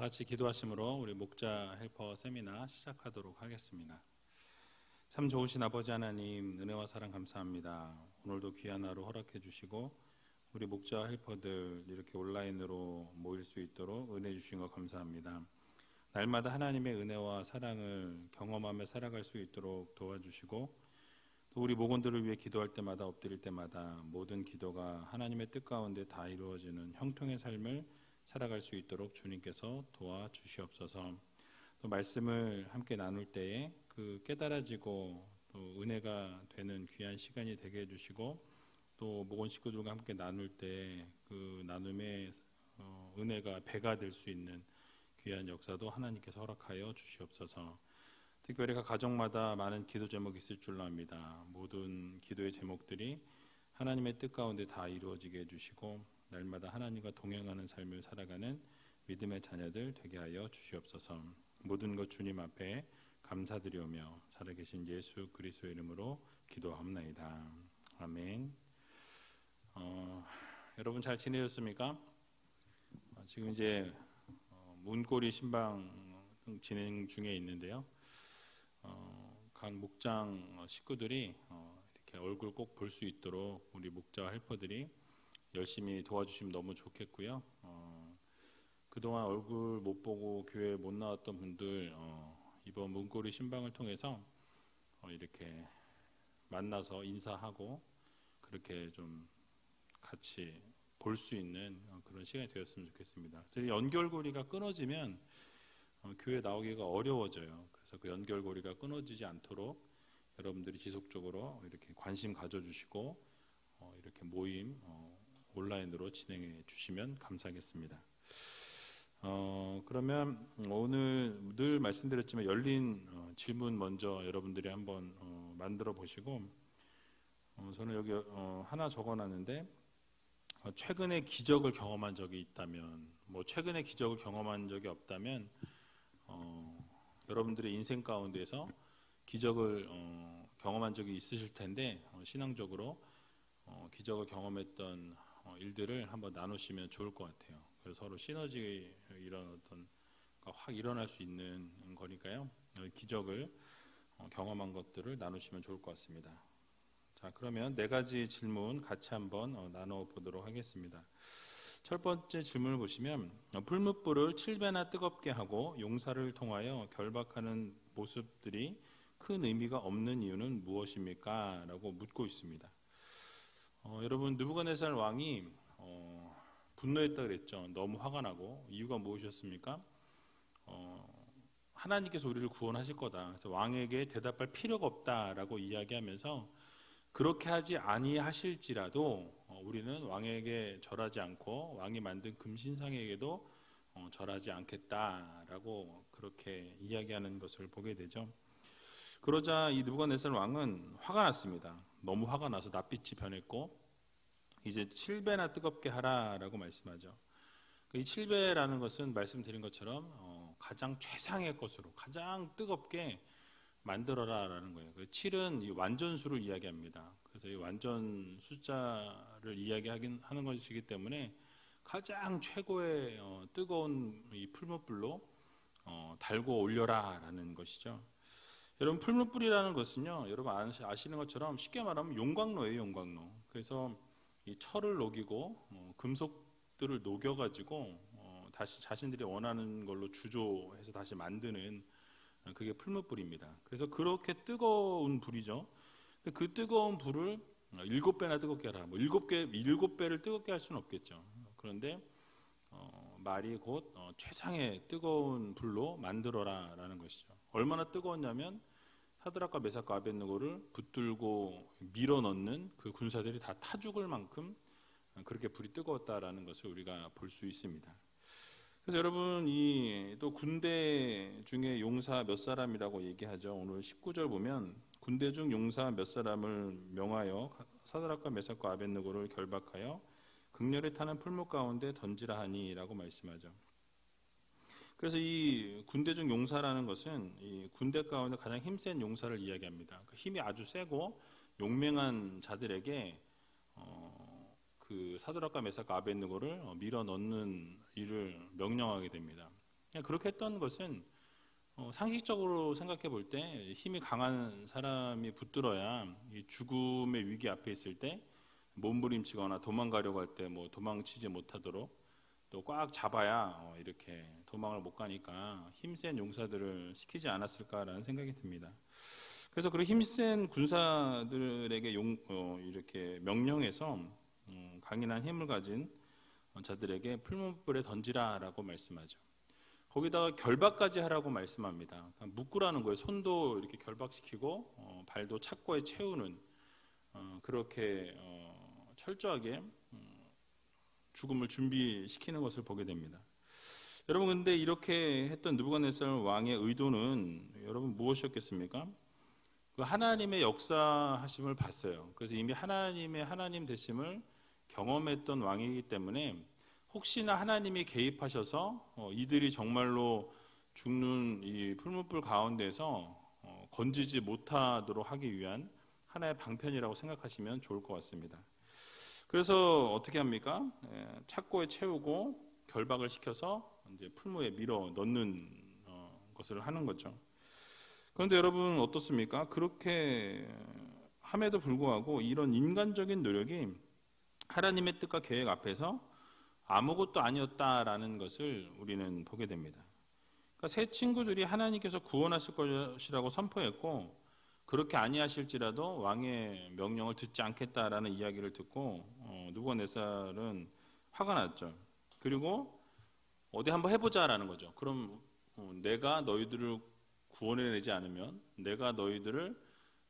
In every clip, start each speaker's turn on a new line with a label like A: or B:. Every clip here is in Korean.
A: 같이 기도하심으로 우리 목자 헬퍼 세미나 시작하도록 하겠습니다. 참 좋으신 아버지 하나님, 은혜와 사랑 감사합니다. 오늘도 귀한 하루 허락해 주시고 우리 목자 헬퍼들 이렇게 온라인으로 모일 수 있도록 은혜 주신 것 감사합니다. 날마다 하나님의 은혜와 사랑을 경험하며 살아갈 수 있도록 도와주시고 또 우리 목원들을 위해 기도할 때마다 엎드릴 때마다 모든 기도가 하나님의 뜻 가운데 다 이루어지는 형통의 삶을 살아갈 수 있도록 주님께서 도와주시옵소서. 또 말씀을 함께 나눌 때에 그 깨달아지고 또 은혜가 되는 귀한 시간이 되게 해주시고 또 목원 식구들과 함께 나눌 때 그 나눔의 은혜가 배가 될 수 있는 귀한 역사도 하나님께서 허락하여 주시옵소서. 특별히 각 가정마다 많은 기도 제목이 있을 줄로 압니다. 모든 기도의 제목들이 하나님의 뜻 가운데 다 이루어지게 해주시고 날마다 하나님과 동행하는 삶을 살아가는 믿음의 자녀들 되게 하여 주시옵소서. 모든 것 주님 앞에 감사드리오며 살아계신 예수 그리스도의 이름으로 기도합나이다. 아멘. 여러분 잘 지내셨습니까? 지금 이제 문고리 신방 진행 중에 있는데요. 각 목장 식구들이 이렇게 얼굴 꼭 볼 수 있도록 우리 목자 헬퍼들이 열심히 도와주시면 너무 좋겠고요. 그동안 얼굴 못 보고 교회 못 나왔던 분들 이번 문고리 신방을 통해서 이렇게 만나서 인사하고 그렇게 좀 같이 볼 수 있는 그런 시간이 되었으면 좋겠습니다. 연결고리가 끊어지면 교회 나오기가 어려워져요. 그래서 그 연결고리가 끊어지지 않도록 여러분들이 지속적으로 이렇게 관심 가져주시고 이렇게 모임 온라인으로 진행해 주시면 감사하겠습니다. 그러면 오늘 늘 말씀드렸지만 열린 질문 먼저 여러분들이 한번 만들어 보시고 저는 여기 하나 적어놨는데 최근에 기적을 경험한 적이 있다면 최근에 기적을 경험한 적이 없다면 여러분들의 인생 가운데서 기적을 경험한 적이 있으실 텐데 신앙적으로 기적을 경험했던 일들을 한번 나누시면 좋을 것 같아요. 그래서 서로 시너지 확 일어날 수 있는 거니까요. 기적을 경험한 것들을 나누시면 좋을 것 같습니다. 자, 그러면 네 가지 질문 같이 한번 나눠보도록 하겠습니다. 첫 번째 질문을 보시면 풀무불을 7배나 뜨겁게 하고 용사를 통하여 결박하는 모습들이 큰 의미가 없는 이유는 무엇입니까? 라고 묻고 있습니다. 여러분 느부갓네살 왕이 분노했다 그랬죠. 너무 화가 나고 이유가 무엇이었습니까? 하나님께서 우리를 구원하실 거다. 그래서 왕에게 대답할 필요가 없다라고 이야기하면서 그렇게 하지 아니하실지라도 우리는 왕에게 절하지 않고 왕이 만든 금신상에게도 절하지 않겠다라고 그렇게 이야기하는 것을 보게 되죠. 그러자 이 느부갓네살 왕은 화가 났습니다. 너무 화가 나서 낯빛이 변했고 이제 7배나 뜨겁게 하라라고 말씀하죠. 이 7배라는 것은 말씀드린 것처럼 가장 최상의 것으로 가장 뜨겁게 만들어라라는 거예요. 7은 이 완전수를 이야기합니다. 그래서 이 완전 숫자를 이야기하는 것이기 때문에 가장 최고의 뜨거운 이 풀무불로 달고 올려라라는 것이죠. 여러분 풀무불이라는 것은요, 여러분 아시는 것처럼 쉽게 말하면 용광로예요, 용광로. 그래서 이 철을 녹이고 금속들을 녹여가지고 다시 자신들이 원하는 걸로 주조해서 다시 만드는 그게 풀무불입니다. 그래서 그렇게 뜨거운 불이죠. 그 뜨거운 불을 7배나 뜨겁게 하라. 7배를 뜨겁게 할 수는 없겠죠. 그런데 말이 곧 최상의 뜨거운 불로 만들어라라는 것이죠. 얼마나 뜨거웠냐면 사드락과 메삭과 아벳느고를 붙들고 밀어넣는 그 군사들이 다 타 죽을 만큼 그렇게 불이 뜨거웠다라는 것을 우리가 볼 수 있습니다. 그래서 여러분 이 또 군대 중에 용사 몇 사람이라고 얘기하죠. 오늘 19절 보면 군대 중 용사 몇 사람을 명하여 사드락과 메삭과 아벳느고를 결박하여 극렬히 타는 풀무 가운데 던지라 하니라고 말씀하죠. 그래서 이 군대 중 용사라는 것은 이 군대 가운데 가장 힘센 용사를 이야기합니다. 그 힘이 아주 세고 용맹한 자들에게 그 사드락과 메삭과 아벳느고를 밀어 넣는 일을 명령하게 됩니다. 그렇게 했던 것은 상식적으로 생각해 볼 때 힘이 강한 사람이 붙들어야 이 죽음의 위기 앞에 있을 때 몸부림치거나 도망가려고 할 때 뭐 도망치지 못하도록 또 꽉 잡아야 이렇게 도망을 못 가니까 힘센 용사들을 시키지 않았을까라는 생각이 듭니다. 그래서 그 힘센 군사들에게 이렇게 명령해서 강인한 힘을 가진 자들에게 풀무불에 던지라라고 말씀하죠. 거기다가 결박까지 하라고 말씀합니다. 묶으라는 거예요. 손도 이렇게 결박시키고 발도 착고에 채우는 그렇게 철저하게 죽음을 준비시키는 것을 보게 됩니다. 여러분, 근데 이렇게 했던 느부갓네살 왕의 의도는 여러분 무엇이었겠습니까? 그 하나님의 역사하심을 봤어요. 그래서 이미 하나님의 하나님 되심을 경험했던 왕이기 때문에 혹시나 하나님이 개입하셔서 이들이 정말로 죽는 이 풀무불 가운데서 건지지 못하도록 하기 위한 하나의 방편이라고 생각하시면 좋을 것 같습니다. 그래서 어떻게 합니까? 착고에 채우고 결박을 시켜서 이제 풀무에 밀어 넣는 것을 하는 거죠. 그런데 여러분 어떻습니까? 그렇게 함에도 불구하고 이런 인간적인 노력이 하나님의 뜻과 계획 앞에서 아무것도 아니었다라는 것을 우리는 보게 됩니다. 그러니까 세 친구들이 하나님께서 구원하실 것이라고 선포했고 그렇게 아니하실지라도 왕의 명령을 듣지 않겠다라는 이야기를 듣고 느부갓네살은 화가 났죠. 그리고 어디 한번 해보자라는 거죠. 그럼 내가 너희들을 구원해내지 않으면, 내가 너희들을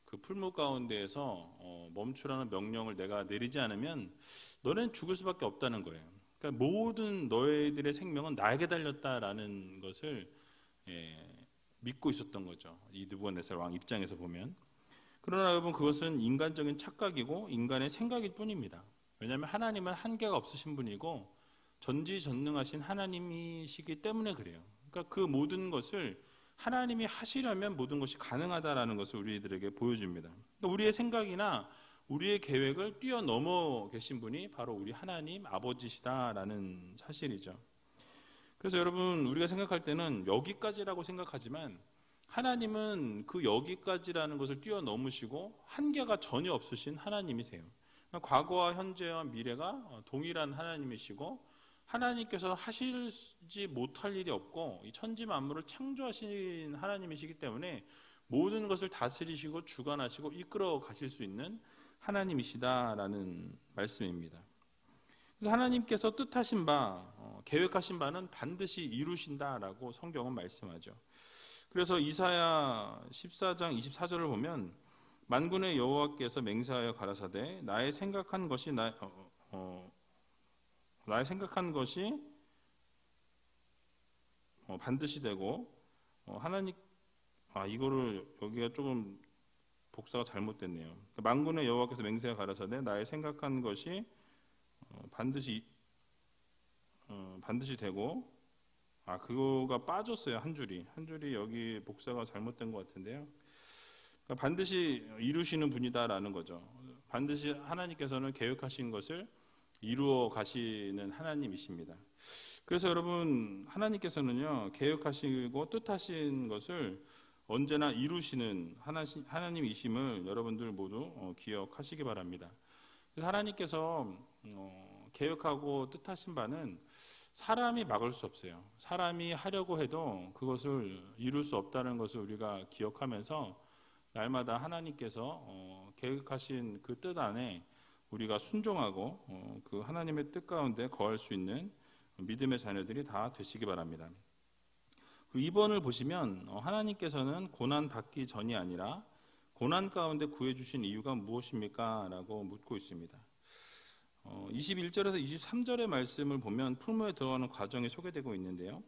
A: 그 풀무 가운데에서 멈추라는 명령을 내가 내리지 않으면 너는 죽을 수밖에 없다는 거예요. 그러니까 모든 너희들의 생명은 나에게 달렸다라는 것을 믿고 있었던 거죠. 이 느부갓네살 왕 입장에서 보면. 그러나 여러분 그것은 인간적인 착각이고 인간의 생각일 뿐입니다. 왜냐하면 하나님은 한계가 없으신 분이고 전지전능하신 하나님이시기 때문에 그래요. 그러니까 그 모든 것을 하나님이 하시려면 모든 것이 가능하다라는 것을 우리들에게 보여줍니다. 그러니까 우리의 생각이나 우리의 계획을 뛰어넘어 계신 분이 바로 우리 하나님 아버지시다라는 사실이죠. 그래서 여러분 우리가 생각할 때는 여기까지라고 생각하지만 하나님은 그 여기까지라는 것을 뛰어넘으시고 한계가 전혀 없으신 하나님이세요. 그러니까 과거와 현재와 미래가 동일한 하나님이시고 하나님께서 하시지 못할 일이 없고 이 천지 만물을 창조하신 하나님이시기 때문에 모든 것을 다스리시고 주관하시고 이끌어 가실 수 있는 하나님이시다라는 말씀입니다. 그래서 하나님께서 뜻하신 바, 계획하신 바는 반드시 이루신다라고 성경은 말씀하죠. 그래서 이사야 14장 24절을 보면 만군의 여호와께서 맹세하여 가라사대 나의 생각한 것이 반드시 되고 하나님 이거를 여기가 조금 복사가 잘못됐네요. 만군의 여호와께서 맹세하여 가라사대 나의 생각한 것이 반드시 되고 그거가 빠졌어요. 한 줄이 여기 복사가 잘못된 것 같은데요. 그러니까 반드시 이루시는 분이다라는 거죠. 반드시 하나님께서는 계획하신 것을 이루어 가시는 하나님이십니다. 그래서 여러분 하나님께서는요 계획하시고 뜻하신 것을 언제나 이루시는 하나님이심을 여러분들 모두 기억하시기 바랍니다. 하나님께서 계획하고 뜻하신 바는 사람이 막을 수 없어요. 사람이 하려고 해도 그것을 이룰 수 없다는 것을 우리가 기억하면서 날마다 하나님께서 계획하신 그 뜻 안에 우리가 순종하고 그 하나님의 뜻 가운데 거할 수 있는 믿음의 자녀들이 다 되시기 바랍니다. 2번을 보시면 하나님께서는 고난 받기 전이 아니라 고난 가운데 구해주신 이유가 무엇입니까? 라고 묻고 있습니다. 21절에서 23절의 말씀을 보면 풀무에 들어가는 과정이 소개되고 있는데요.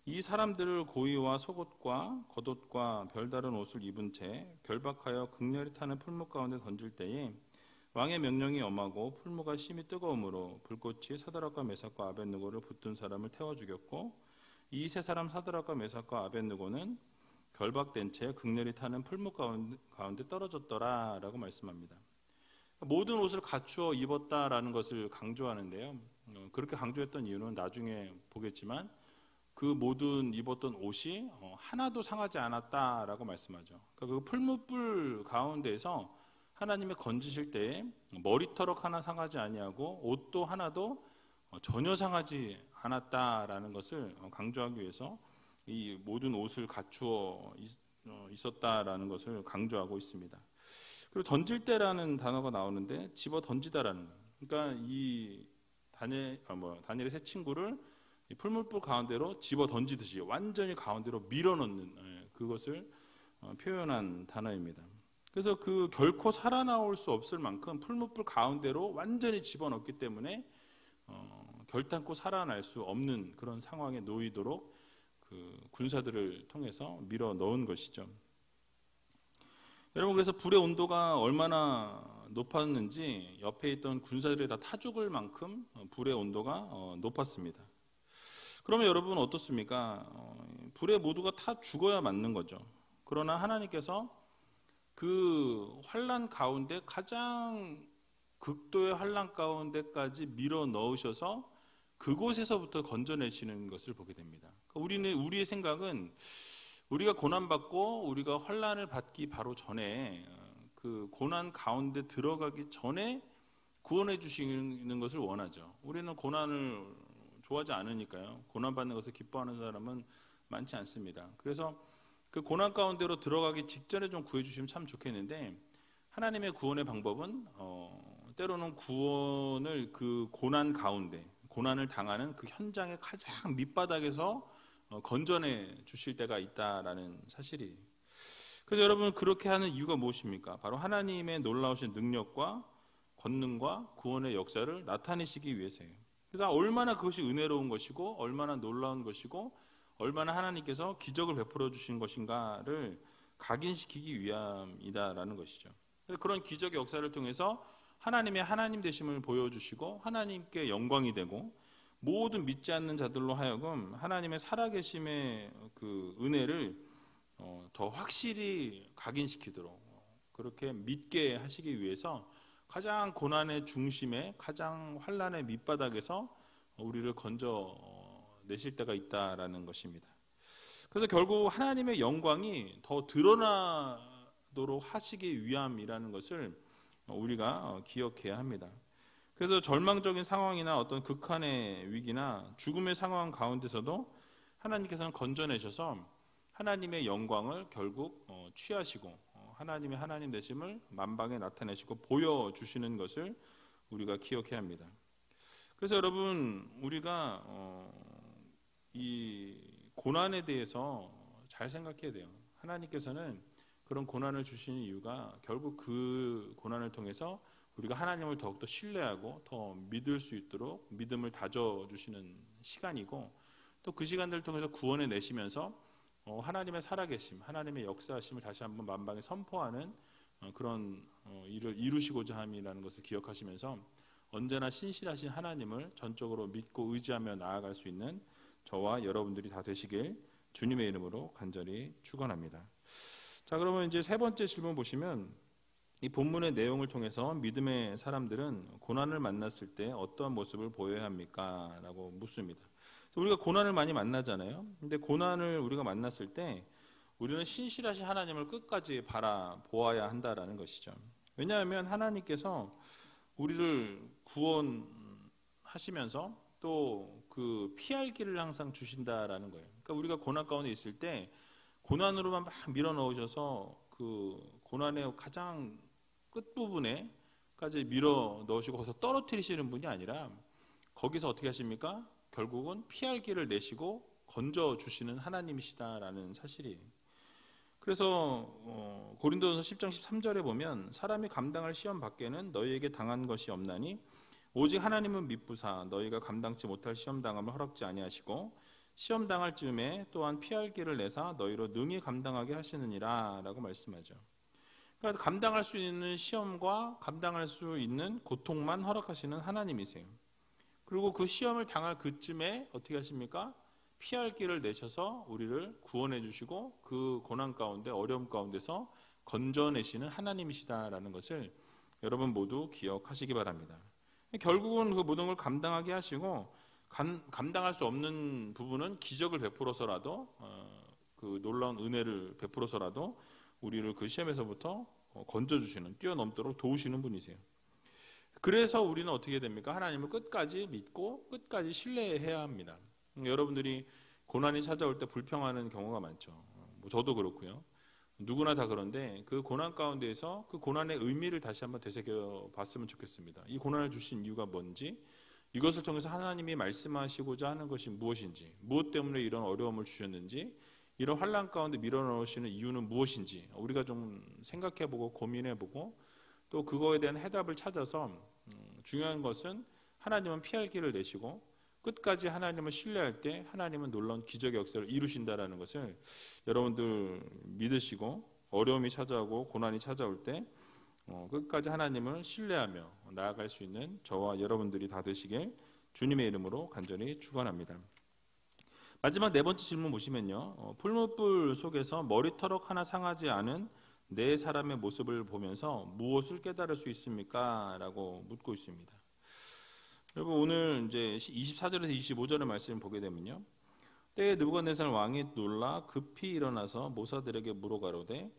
A: 이 사람들을 고이와 속옷과 겉옷과 별다른 옷을 입은 채 결박하여 극렬히 타는 풀무 가운데 던질 때에 왕의 명령이 엄하고 풀무가 심히 뜨거우므로 불꽃이 사드락과 메삭과 아벳느고를 붙든 사람을 태워 죽였고 이 세 사람 사드락과 메삭과 아벳느고는 결박된 채 극렬히 타는 풀무 가운데 떨어졌더라라고 말씀합니다. 모든 옷을 갖추어 입었다라는 것을 강조하는데요. 그렇게 강조했던 이유는 나중에 보겠지만 그 모든 입었던 옷이 하나도 상하지 않았다라고 말씀하죠. 그러니까 그 풀무불 가운데에서 하나님이 건지실 때에 머리털럭 하나 상하지 아니하고 옷도 하나도 전혀 상하지 않았다라는 것을 강조하기 위해서 이 모든 옷을 갖추어 있었다라는 것을 강조하고 있습니다. 그리고 던질 때라는 단어가 나오는데 집어 던지다라는 거예요. 그러니까 이 다니엘의 세 친구를 이 풀무불 가운데로 집어 던지듯이 완전히 가운데로 밀어넣는 그것을 표현한 단어입니다. 그래서 그 결코 살아나올 수 없을 만큼 풀무불 가운데로 완전히 집어넣기 때문에 결단코 살아날 수 없는 그런 상황에 놓이도록 그 군사들을 통해서 밀어 넣은 것이죠. 여러분, 그래서 불의 온도가 얼마나 높았는지 옆에 있던 군사들이 다 타 죽을 만큼 불의 온도가 높았습니다. 그러면 여러분 어떻습니까? 불에 모두가 타 죽어야 맞는 거죠. 그러나 하나님께서 그 환난 가운데 가장 극도의 환난 가운데까지 밀어 넣으셔서 그곳에서부터 건져내시는 것을 보게 됩니다. 우리의 생각은 우리가 고난받고 우리가 환난을 받기 바로 전에 그 고난 가운데 들어가기 전에 구원해 주시는 것을 원하죠. 우리는 고난을 좋아하지 않으니까요. 고난받는 것을 기뻐하는 사람은 많지 않습니다. 그래서 그 고난 가운데로 들어가기 직전에 좀 구해주시면 참 좋겠는데, 하나님의 구원의 방법은 때로는 구원을 그 고난 가운데, 고난을 당하는 그 현장의 가장 밑바닥에서 건져내 주실 때가 있다라는 사실이. 그래서 여러분, 그렇게 하는 이유가 무엇입니까? 바로 하나님의 놀라우신 능력과 권능과 구원의 역사를 나타내시기 위해서예요. 그래서 얼마나 그것이 은혜로운 것이고 얼마나 놀라운 것이고 얼마나 하나님께서 기적을 베풀어 주신 것인가를 각인시키기 위함이다라는 것이죠. 그래서 그런 기적의 역사를 통해서 하나님의 하나님 되심을 보여주시고 하나님께 영광이 되고 모든 믿지 않는 자들로 하여금 하나님의 살아계심의 그 은혜를 더 확실히 각인시키도록 그렇게 믿게 하시기 위해서 가장 고난의 중심에 가장 환난의 밑바닥에서 우리를 건져내실 때가 있다라는 것입니다. 그래서 결국 하나님의 영광이 더 드러나도록 하시기 위함이라는 것을 우리가 기억해야 합니다. 그래서 절망적인 상황이나 어떤 극한의 위기나 죽음의 상황 가운데서도 하나님께서는 건져내셔서 하나님의 영광을 결국 취하시고 하나님의 하나님 되심을 만방에 나타내시고 보여주시는 것을 우리가 기억해야 합니다. 그래서 여러분, 우리가 이 고난에 대해서 잘 생각해야 돼요. 하나님께서는 그런 고난을 주시는 이유가 결국 그 고난을 통해서 우리가 하나님을 더욱더 신뢰하고 더 믿을 수 있도록 믿음을 다져주시는 시간이고, 또 그 시간들을 통해서 구원해 내시면서 하나님의 살아계심, 하나님의 역사하심을 다시 한번 만방에 선포하는 그런 일을 이루시고자 함이라는 것을 기억하시면서 언제나 신실하신 하나님을 전적으로 믿고 의지하며 나아갈 수 있는 저와 여러분들이 다 되시길 주님의 이름으로 간절히 축원합니다. 자, 그러면 이제 세 번째 질문 보시면, 이 본문의 내용을 통해서 믿음의 사람들은 고난을 만났을 때 어떠한 모습을 보여야 합니까? 라고 묻습니다. 우리가 고난을 많이 만나잖아요. 근데 고난을 우리가 만났을 때 우리는 신실하신 하나님을 끝까지 바라보아야 한다라는 것이죠. 왜냐하면 하나님께서 우리를 구원하시면서 또 그 피할 길을 항상 주신다라는 거예요. 그러니까 우리가 고난 가운데 있을 때 고난으로만 막 밀어 넣으셔서 그 고난의 가장 끝부분에까지 밀어 넣으시고 거기서 떨어뜨리시는 분이 아니라 거기서 어떻게 하십니까? 결국은 피할 길을 내시고 건져주시는 하나님이시다라는 사실이에요. 그래서 고린도전서 10장 13절에 보면, 사람이 감당할 시험 밖에는 너희에게 당한 것이 없나니 오직 하나님은 미쁘사 너희가 감당치 못할 시험 당함을 허락지 아니하시고 시험 당할 즈음에 또한 피할 길을 내사 너희로 능히 감당하게 하시느니라 라고 말씀하죠. 그러니까 감당할 수 있는 시험과 감당할 수 있는 고통만 허락하시는 하나님이세요. 그리고 그 시험을 당할 그쯤에 어떻게 하십니까? 피할 길을 내셔서 우리를 구원해 주시고 그 고난 가운데 어려움 가운데서 건져내시는 하나님이시다라는 것을 여러분 모두 기억하시기 바랍니다. 결국은 그 모든 걸 감당하게 하시고 감당할 수 없는 부분은 기적을 베풀어서라도 그 놀라운 은혜를 베풀어서라도 우리를 그 시험에서부터 건져주시는, 뛰어넘도록 도우시는 분이세요. 그래서 우리는 어떻게 됩니까? 하나님을 끝까지 믿고 끝까지 신뢰해야 합니다. 여러분들이 고난이 찾아올 때 불평하는 경우가 많죠. 저도 그렇고요. 누구나 다 그런데 그 고난 가운데에서 그 고난의 의미를 다시 한번 되새겨 봤으면 좋겠습니다. 이 고난을 주신 이유가 뭔지, 이것을 통해서 하나님이 말씀하시고자 하는 것이 무엇인지, 무엇 때문에 이런 어려움을 주셨는지, 이런 환난 가운데 밀어넣으시는 이유는 무엇인지 우리가 좀 생각해보고 고민해보고 또 그거에 대한 해답을 찾아서, 중요한 것은 하나님은 피할 길을 내시고 끝까지 하나님을 신뢰할 때 하나님은 놀라운 기적의 역사를 이루신다라는 것을 여러분들 믿으시고, 어려움이 찾아오고 고난이 찾아올 때 끝까지 하나님을 신뢰하며 나아갈 수 있는 저와 여러분들이 다 되시길 주님의 이름으로 간절히 축원합니다. 마지막 네 번째 질문 보시면요, 풀무불 속에서 머리털럭 하나 상하지 않은 네 사람의 모습을 보면서 무엇을 깨달을 수 있습니까? 라고 묻고 있습니다. 여러분, 오늘 이제 24절에서 25절의 말씀을 보게 되면요, 때에 느부갓네살 왕이 놀라 급히 일어나서 모사들에게 물어가로되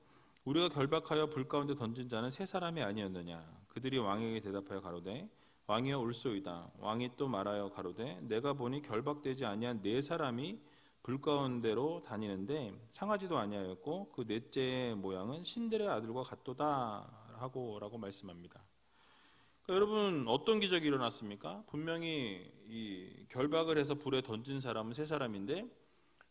A: 우리가 결박하여 불 가운데 던진 자는 세 사람이 아니었느냐? 그들이 왕에게 대답하여 가로되 왕이여 올소이다. 왕이 또 말하여 가로되 내가 보니 결박되지 아니한 네 사람이 불 가운데로 다니는데 상하지도 아니하였고 그 넷째의 모양은 신들의 아들과 같도다 라고 말씀합니다. 그러니까 여러분, 어떤 기적이 일어났습니까? 분명히 이 결박을 해서 불에 던진 사람은 세 사람인데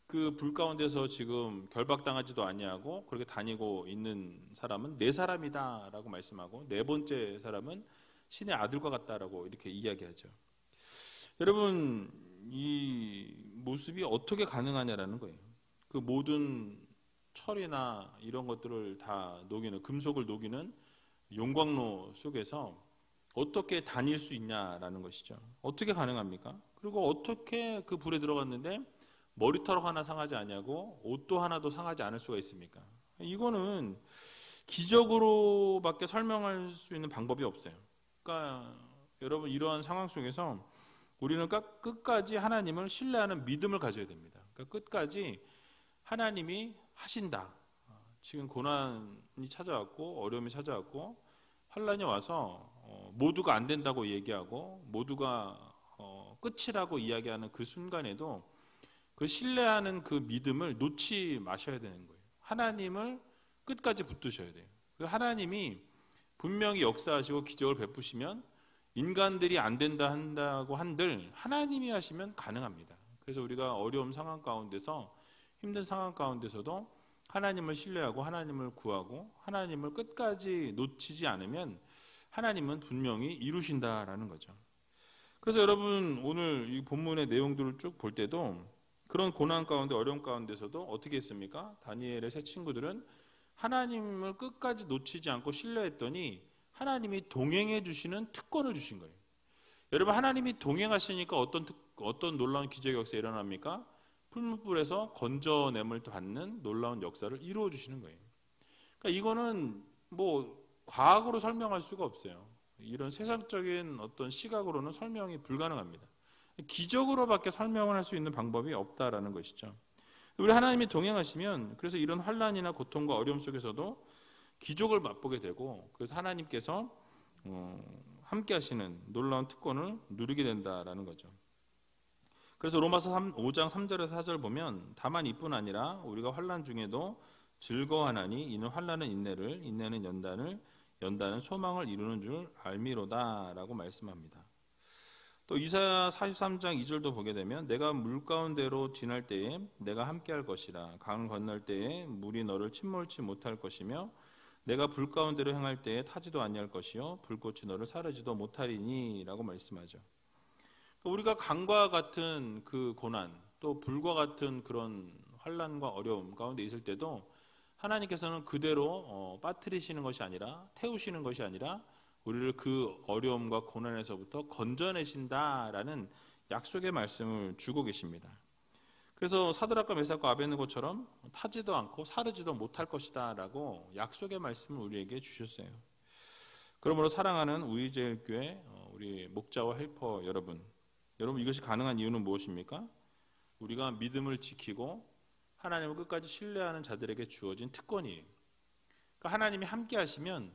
A: 그 불 가운데서 지금 결박당하지도 아니하고 그렇게 다니고 있는 사람은 네 사람이다라고 말씀하고, 네 번째 사람은 신의 아들과 같다라고 이렇게 이야기하죠. 여러분, 이 모습이 어떻게 가능하냐라는 거예요. 그 모든 철이나 이런 것들을 다 녹이는, 금속을 녹이는 용광로 속에서 어떻게 다닐 수 있냐라는 것이죠. 어떻게 가능합니까? 그리고 어떻게 그 불에 들어갔는데 머리털 하나 상하지 않냐고 옷도 하나도 상하지 않을 수가 있습니까? 이거는 기적으로밖에 설명할 수 있는 방법이 없어요. 그러니까 여러분, 이러한 상황 속에서 우리는 끝까지 하나님을 신뢰하는 믿음을 가져야 됩니다. 그러니까 끝까지 하나님이 하신다. 지금 고난이 찾아왔고 어려움이 찾아왔고 환난이 와서 모두가 안 된다고 얘기하고 모두가 끝이라고 이야기하는 그 순간에도 그 신뢰하는 그 믿음을 놓지 마셔야 되는 거예요. 하나님을 끝까지 붙드셔야 돼요. 하나님이 분명히 역사하시고 기적을 베푸시면 인간들이 안 된다 한다고 한들 하나님이 하시면 가능합니다. 그래서 우리가 어려운 상황 가운데서, 힘든 상황 가운데서도 하나님을 신뢰하고 하나님을 구하고 하나님을 끝까지 놓치지 않으면 하나님은 분명히 이루신다라는 거죠. 그래서 여러분, 오늘 이 본문의 내용들을 쭉 볼 때도 그런 고난 가운데 어려움 가운데서도 어떻게 했습니까? 다니엘의 세 친구들은 하나님을 끝까지 놓치지 않고 신뢰했더니 하나님이 동행해 주시는 특권을 주신 거예요. 여러분, 하나님이 동행하시니까 어떤 놀라운 기적의 역사가 일어납니까? 풀무불에서 건져냄을 받는 놀라운 역사를 이루어 주시는 거예요. 그러니까 이거는 뭐 과학으로 설명할 수가 없어요. 이런 세상적인 어떤 시각으로는 설명이 불가능합니다. 기적으로밖에 설명을 할 수 있는 방법이 없다라는 것이죠. 우리 하나님이 동행하시면 그래서 이런 환난이나 고통과 어려움 속에서도 기적을 맛보게 되고, 그래서 하나님께서 함께 하시는 놀라운 특권을 누리게 된다라는 거죠. 그래서 로마서 5장 3절에서 4절 보면 다만 이뿐 아니라 우리가 환난 중에도 즐거워하나니 이는 환난은 인내를, 인내는 연단을, 연단은 소망을 이루는 줄 알미로다라고 말씀합니다. 또 이사야 43장 2절도 보게 되면 내가 물 가운데로 지날 때에 내가 함께할 것이라, 강을 건널 때에 물이 너를 침몰치 못할 것이며 내가 불 가운데로 행할 때에 타지도 아니할 것이요 불꽃이 너를 사르지도 못하리니 라고 말씀하죠. 우리가 강과 같은 그 고난, 또 불과 같은 그런 환난과 어려움 가운데 있을 때도 하나님께서는 그대로 빠뜨리시는 것이 아니라, 태우시는 것이 아니라 우리를 그 어려움과 고난에서부터 건져내신다라는 약속의 말씀을 주고 계십니다. 그래서 사드락과 메삭과 아벳느고처럼 타지도 않고 사르지도 못할 것이다 라고 약속의 말씀을 우리에게 주셨어요. 그러므로 사랑하는 우리제일교회 우리 목자와 헬퍼 여러분, 여러분, 이것이 가능한 이유는 무엇입니까? 우리가 믿음을 지키고 하나님을 끝까지 신뢰하는 자들에게 주어진 특권이에요. 그러니까 하나님이 함께 하시면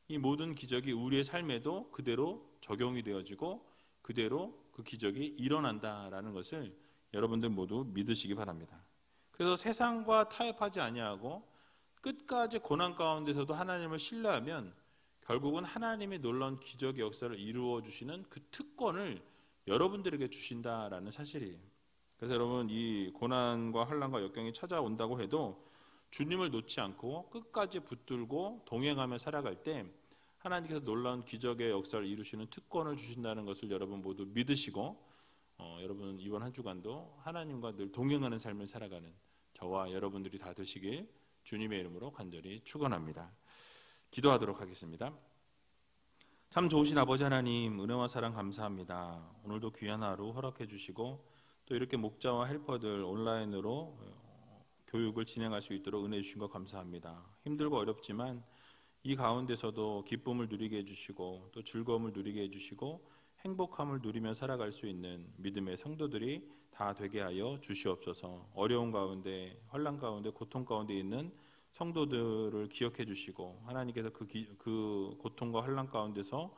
A: 이 모든 기적이 우리의 삶에도 그대로 적용이 되어지고 그대로 그 기적이 일어난다라는 것을 여러분들 모두 믿으시기 바랍니다. 그래서 세상과 타협하지 아니하고 끝까지 고난 가운데서도 하나님을 신뢰하면 결국은 하나님이 놀라운 기적의 역사를 이루어 주시는 그 특권을 여러분들에게 주신다라는 사실이에요. 그래서 여러분, 이 고난과 환난과 역경이 찾아온다고 해도 주님을 놓지 않고 끝까지 붙들고 동행하며 살아갈 때 하나님께서 놀라운 기적의 역사를 이루시는 특권을 주신다는 것을 여러분 모두 믿으시고 여러분 이번 한 주간도 하나님과 늘 동행하는 삶을 살아가는 저와 여러분들이 다 되시길 주님의 이름으로 간절히 축원합니다. 기도하도록 하겠습니다. 참 좋으신 아버지 하나님, 은혜와 사랑 감사합니다. 오늘도 귀한 하루 허락해 주시고 또 이렇게 목자와 헬퍼들 온라인으로 교육을 진행할 수 있도록 은혜 주신 것 감사합니다. 힘들고 어렵지만 이 가운데서도 기쁨을 누리게 해주시고 또 즐거움을 누리게 해주시고 행복함을 누리며 살아갈 수 있는 믿음의 성도들이 다 되게 하여 주시옵소서. 어려운 가운데, 환난 가운데, 고통 가운데 있는 성도들을 기억해 주시고 하나님께서 그 고통과 환난 가운데서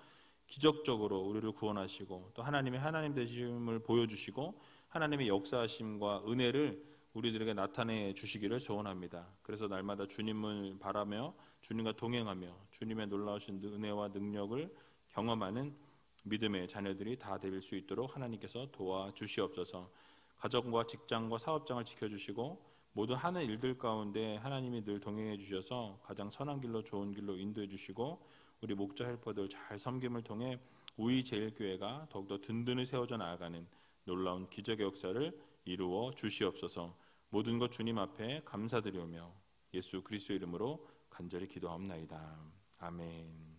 A: 기적적으로 우리를 구원하시고 또 하나님의 하나님 되심을 보여주시고 하나님의 역사하심과 은혜를 우리들에게 나타내 주시기를 소원합니다. 그래서 날마다 주님을 바라며 주님과 동행하며 주님의 놀라우신 은혜와 능력을 경험하는 믿음의 자녀들이 다 될 수 있도록 하나님께서 도와주시옵소서. 가정과 직장과 사업장을 지켜주시고 모든 하는 일들 가운데 하나님이 늘 동행해 주셔서 가장 선한 길로 좋은 길로 인도해 주시고 우리 목자 헬퍼들 잘 섬김을 통해 우이제일교회가 더욱더 든든히 세워져 나아가는 놀라운 기적의 역사를 이루어 주시옵소서. 모든 것 주님 앞에 감사드리오며 예수 그리스도의 이름으로 간절히 기도하옵나이다. 아멘.